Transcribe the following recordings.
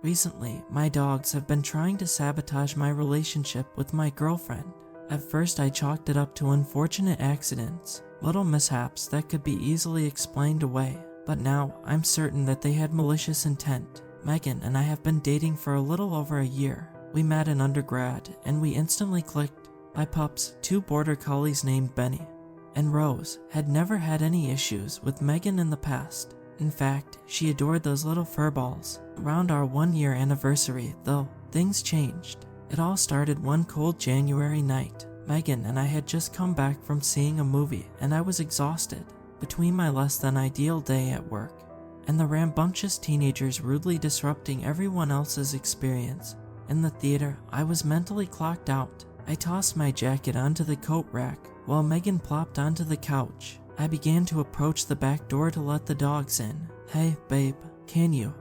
Recently, my dogs have been trying to sabotage my relationship with my girlfriend. At first, I chalked it up to unfortunate accidents, little mishaps that could be easily explained away. But now, I'm certain that they had malicious intent. Megan and I have been dating for a little over a year. We met in undergrad, and we instantly clicked. My pups, 2 border collies named Benny and Rose, had never had any issues with Megan in the past. In fact, she adored those little furballs. Around our 1-year anniversary, though, things changed. It all started one cold January night. Megan and I had just come back from seeing a movie, and I was exhausted. Between my less than ideal day at work and the rambunctious teenagers rudely disrupting everyone else's experience in the theater, I was mentally clocked out. I tossed my jacket onto the coat rack while Megan plopped onto the couch. I began to approach the back door to let the dogs in. Hey, babe, can you,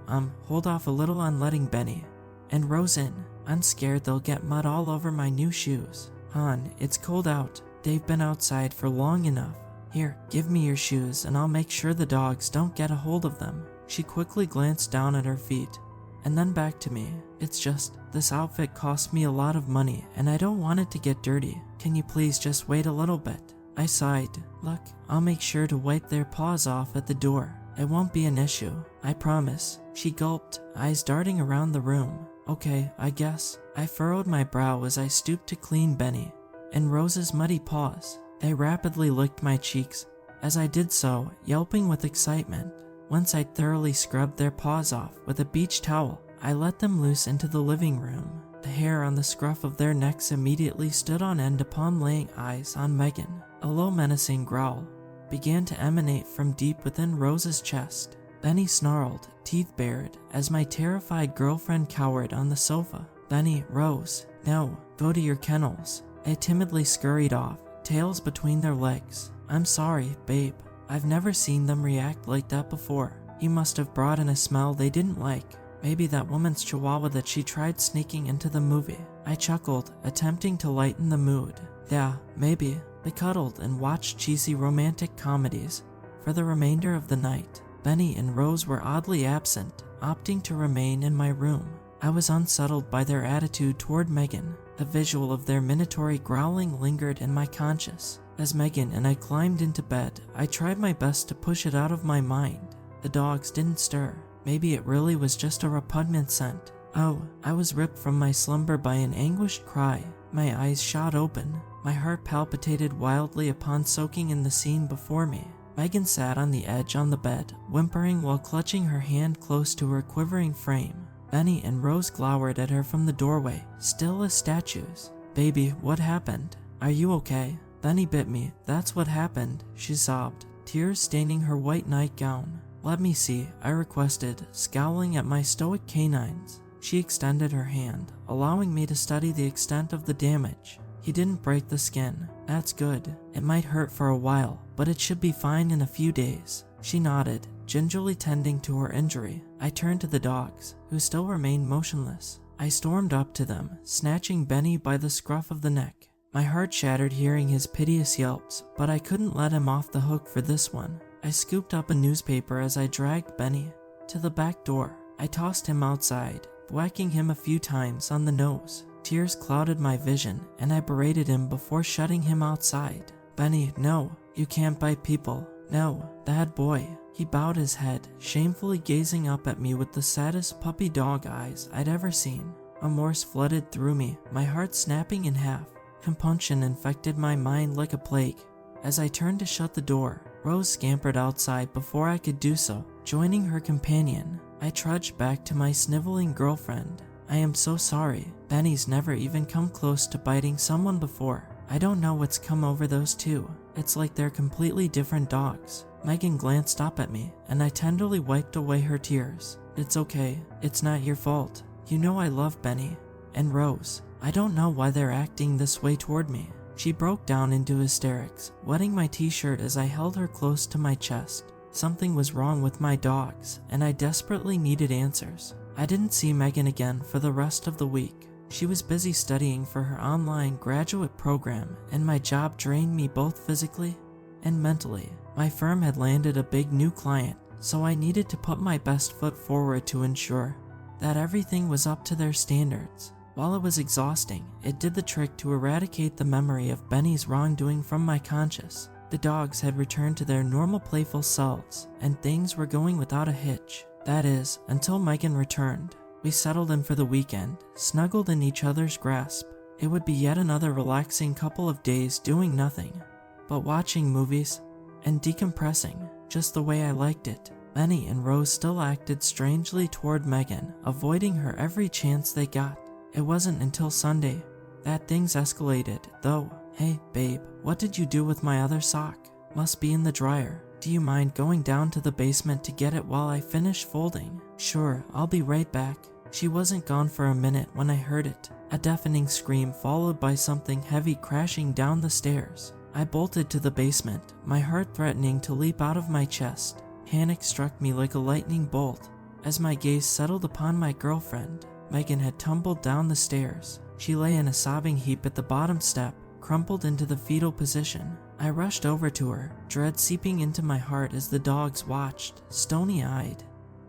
hold off a little on letting Benny and Rose in? I'm scared they'll get mud all over my new shoes. Hon, it's cold out. They've been outside for long enough. Here, give me your shoes and I'll make sure the dogs don't get a hold of them. She quickly glanced down at her feet and then back to me. It's just, this outfit cost me a lot of money and I don't want it to get dirty. Can you please just wait a little bit? I sighed. Look, I'll make sure to wipe their paws off at the door. It won't be an issue, I promise. She gulped, eyes darting around the room. Okay, I guess. I furrowed my brow as I stooped to clean Benny and Rose's muddy paws. They rapidly licked my cheeks as I did so, yelping with excitement. Once I'd thoroughly scrubbed their paws off with a beach towel, I let them loose into the living room. The hair on the scruff of their necks immediately stood on end upon laying eyes on Megan. A low menacing growl began to emanate from deep within Rose's chest. Benny snarled, teeth bared, as my terrified girlfriend cowered on the sofa. Benny, Rose, no, go to your kennels. They timidly scurried off, tails between their legs. I'm sorry, babe. I've never seen them react like that before. You must have brought in a smell they didn't like. Maybe that woman's chihuahua that she tried sneaking into the movie. I chuckled, attempting to lighten the mood. Yeah, maybe. We cuddled and watched cheesy romantic comedies for the remainder of the night. Benny and Rose were oddly absent, opting to remain in my room. I was unsettled by their attitude toward Megan. The visual of their minatory growling lingered in my conscience. As Megan and I climbed into bed, I tried my best to push it out of my mind. The dogs didn't stir. Maybe it really was just a repugnant scent. Oh, I was ripped from my slumber by an anguished cry. My eyes shot open. My heart palpitated wildly upon soaking in the scene before me. Megan sat on the edge on the bed, whimpering while clutching her hand close to her quivering frame. Benny and Rose glowered at her from the doorway, still as statues. Baby, what happened? Are you okay? Benny bit me. That's what happened, she sobbed, tears staining her white nightgown. Let me see, I requested, scowling at my stoic canines. She extended her hand, allowing me to study the extent of the damage. He didn't break the skin. That's good. It might hurt for a while, but it should be fine in a few days. She nodded, gingerly tending to her injury. I turned to the dogs, who still remained motionless. I stormed up to them, snatching Benny by the scruff of the neck. My heart shattered hearing his piteous yelps, but I couldn't let him off the hook for this one. I scooped up a newspaper as I dragged Benny to the back door. I tossed him outside, whacking him a few times on the nose. Tears clouded my vision, and I berated him before shutting him outside. Benny, no, you can't bite people. No, that boy. He bowed his head, shamefully gazing up at me with the saddest puppy dog eyes I'd ever seen. Remorse flooded through me, my heart snapping in half. Compunction infected my mind like a plague. As I turned to shut the door, Rose scampered outside before I could do so, joining her companion. I trudged back to my sniveling girlfriend. I am so sorry. Benny's never even come close to biting someone before. I don't know what's come over those two. It's like they're completely different dogs. Megan glanced up at me, and I tenderly wiped away her tears. It's okay. It's not your fault. You know I love Benny and Rose. I don't know why they're acting this way toward me. She broke down into hysterics, wetting my t-shirt as I held her close to my chest. Something was wrong with my dogs, and I desperately needed answers. I didn't see Megan again for the rest of the week. She was busy studying for her online graduate program, and my job drained me both physically and mentally. My firm had landed a big new client, so I needed to put my best foot forward to ensure that everything was up to their standards. While it was exhausting, it did the trick to eradicate the memory of Benny's wrongdoing from my conscience. The dogs had returned to their normal playful selves, and things were going without a hitch. That is, until Megan returned. We settled in for the weekend, snuggled in each other's grasp. It would be yet another relaxing couple of days doing nothing but watching movies and decompressing, just the way I liked it. Benny and Rose still acted strangely toward Megan, avoiding her every chance they got. It wasn't until Sunday that things escalated, though. Hey, babe, what did you do with my other sock? Must be in the dryer. Do you mind going down to the basement to get it while I finish folding? Sure, I'll be right back. She wasn't gone for a minute when I heard it. A deafening scream followed by something heavy crashing down the stairs. I bolted to the basement, my heart threatening to leap out of my chest. Panic struck me like a lightning bolt. As my gaze settled upon my girlfriend, Megan had tumbled down the stairs. She lay in a sobbing heap at the bottom step, crumpled into the fetal position. I rushed over to her, dread seeping into my heart as the dogs watched, stony-eyed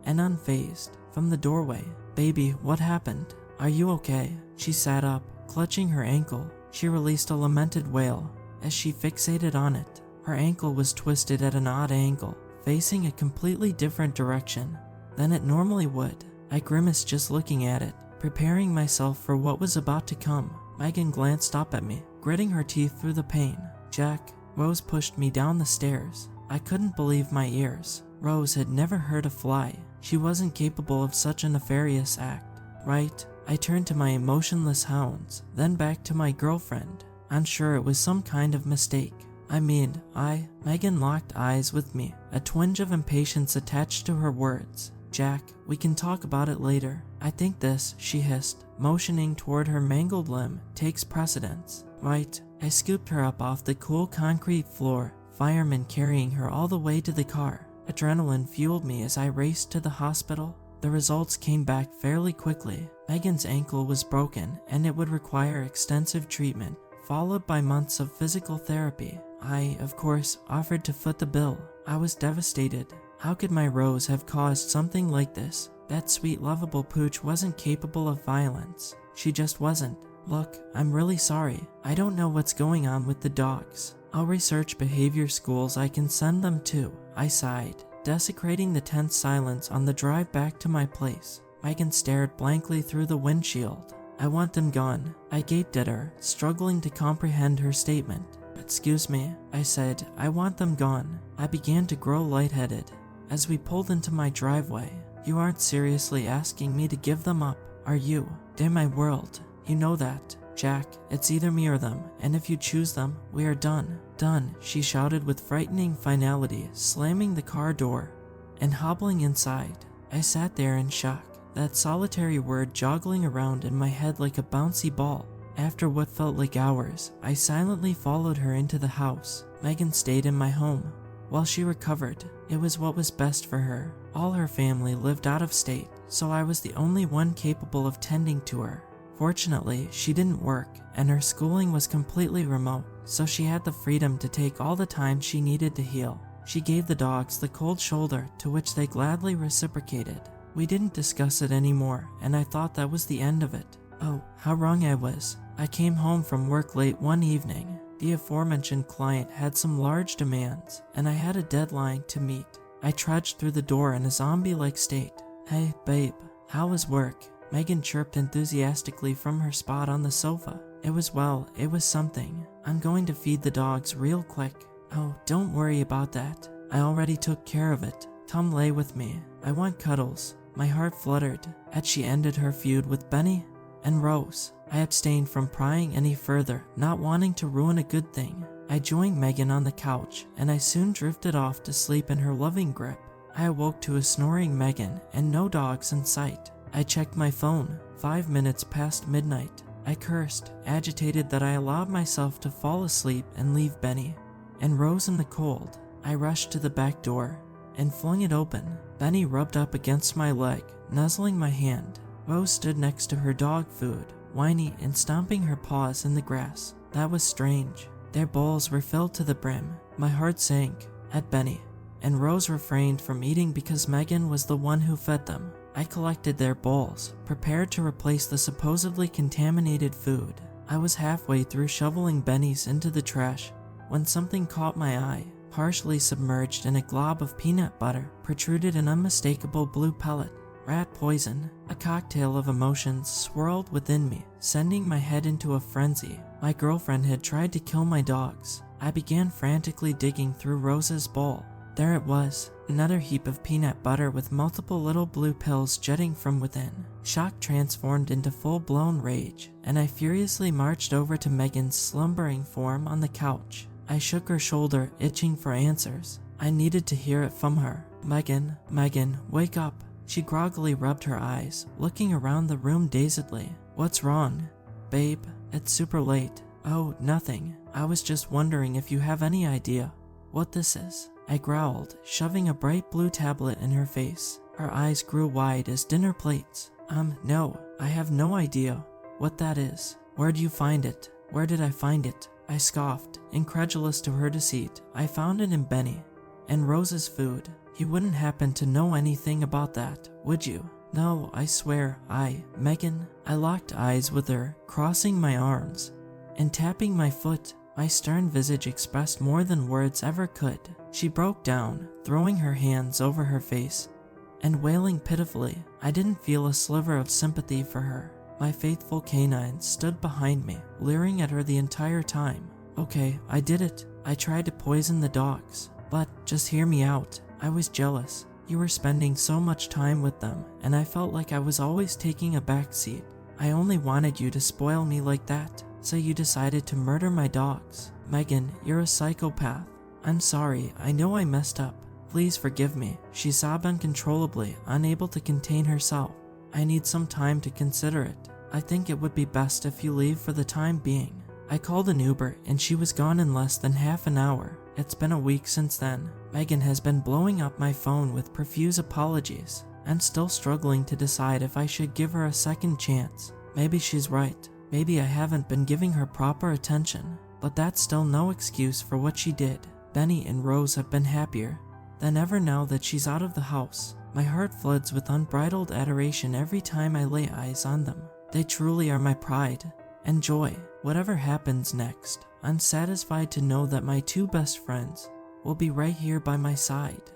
and unfazed, from the doorway. Baby, what happened? Are you okay? She sat up, clutching her ankle. She released a lamented wail as she fixated on it. Her ankle was twisted at an odd angle, facing a completely different direction than it normally would. I grimaced just looking at it, preparing myself for what was about to come. Megan glanced up at me, gritting her teeth through the pain. Jack, Rose pushed me down the stairs. I couldn't believe my ears. Rose had never hurt a fly. She wasn't capable of such a nefarious act, right? I turned to my emotionless hounds, then back to my girlfriend, unsure it was some kind of mistake. Megan locked eyes with me, a twinge of impatience attached to her words. Jack, we can talk about it later. I think this, she hissed, motioning toward her mangled limb, takes precedence. Right. I scooped her up off the cool concrete floor, firemen carrying her all the way to the car. Adrenaline fueled me as I raced to the hospital. The results came back fairly quickly. Megan's ankle was broken, and it would require extensive treatment, followed by months of physical therapy. I, of course, offered to foot the bill. I was devastated. How could my Rose have caused something like this? That sweet, lovable pooch wasn't capable of violence. She just wasn't. Look, I'm really sorry. I don't know what's going on with the dogs. I'll research behavior schools I can send them to. I sighed, desecrating the tense silence on the drive back to my place. Megan stared blankly through the windshield. I want them gone. I gaped at her, struggling to comprehend her statement. Excuse me, I said, I want them gone. I began to grow lightheaded as we pulled into my driveway. You aren't seriously asking me to give them up, are you? They're my world. You know that. Jack, it's either me or them, and if you choose them, we are done. Done, she shouted with frightening finality, slamming the car door and hobbling inside. I sat there in shock, that solitary word joggling around in my head like a bouncy ball. After what felt like hours, I silently followed her into the house. Megan stayed in my home. While she recovered, it was what was best for her. All her family lived out of state, so I was the only one capable of tending to her. Fortunately, she didn't work, and her schooling was completely remote, so she had the freedom to take all the time she needed to heal. She gave the dogs the cold shoulder, to which they gladly reciprocated. We didn't discuss it anymore, and I thought that was the end of it. Oh, how wrong I was. I came home from work late one evening. The aforementioned client had some large demands, and I had a deadline to meet. I trudged through the door in a zombie-like state. Hey, babe, how was work? Megan chirped enthusiastically from her spot on the sofa. It was something. I'm going to feed the dogs real quick. Oh, don't worry about that. I already took care of it. Come lay with me. I want cuddles. My heart fluttered as she ended her feud with Benny and Rose. I abstained from prying any further, not wanting to ruin a good thing. I joined Megan on the couch, and I soon drifted off to sleep in her loving grip. I awoke to a snoring Megan and no dogs in sight. I checked my phone. 5 minutes past midnight. I cursed, agitated that I allowed myself to fall asleep and leave Benny and Rose in the cold. I rushed to the back door and flung it open. Benny rubbed up against my leg, nuzzling my hand. Rose stood next to her dog food, whiny and stomping her paws in the grass. That was strange. Their bowls were filled to the brim. My heart sank at Benny, and Rose refrained from eating because Megan was the one who fed them. I collected their bowls, prepared to replace the supposedly contaminated food. I was halfway through shoveling bennies into the trash when something caught my eye. Partially submerged in a glob of peanut butter protruded an unmistakable blue pellet. Rat poison. A cocktail of emotions swirled within me, sending my head into a frenzy. My girlfriend had tried to kill my dogs. I began frantically digging through Rose's bowl. There it was, another heap of peanut butter with multiple little blue pills jetting from within. Shock transformed into full-blown rage, and I furiously marched over to Megan's slumbering form on the couch. I shook her shoulder, itching for answers. I needed to hear it from her. Megan, wake up. She groggily rubbed her eyes, looking around the room dazedly. What's wrong? Babe, it's super late. Oh, nothing. I was just wondering if you have any idea what this is. I growled, shoving a bright blue tablet in her face. Her eyes grew wide as dinner plates. No, I have no idea what that is. Where'd you find it? Where did I find it? I scoffed, incredulous to her deceit. I found it in Benny and Rose's food. You wouldn't happen to know anything about that, would you? No, I swear, Megan. I locked eyes with her, crossing my arms and tapping my foot. My stern visage expressed more than words ever could. She broke down, throwing her hands over her face and wailing pitifully. I didn't feel a sliver of sympathy for her. My faithful canine stood behind me, leering at her the entire time. Okay, I did it. I tried to poison the dogs. But just hear me out. I was jealous. You were spending so much time with them, and I felt like I was always taking a back seat. I only wanted you to spoil me like that, so you decided to murder my dogs. Megan, you're a psychopath. I'm sorry, I know I messed up. Please forgive me. She sobbed uncontrollably, unable to contain herself. I need some time to consider it. I think it would be best if you leave for the time being. I called an Uber, and she was gone in less than half an hour. It's been a week since then. Megan has been blowing up my phone with profuse apologies. I'm still struggling to decide if I should give her a second chance. Maybe she's right. Maybe I haven't been giving her proper attention. But that's still no excuse for what she did. Benny and Rose have been happier than ever now that she's out of the house. My heart floods with unbridled adoration every time I lay eyes on them. They truly are my pride and joy. Whatever happens next, I'm satisfied to know that my two best friends will be right here by my side.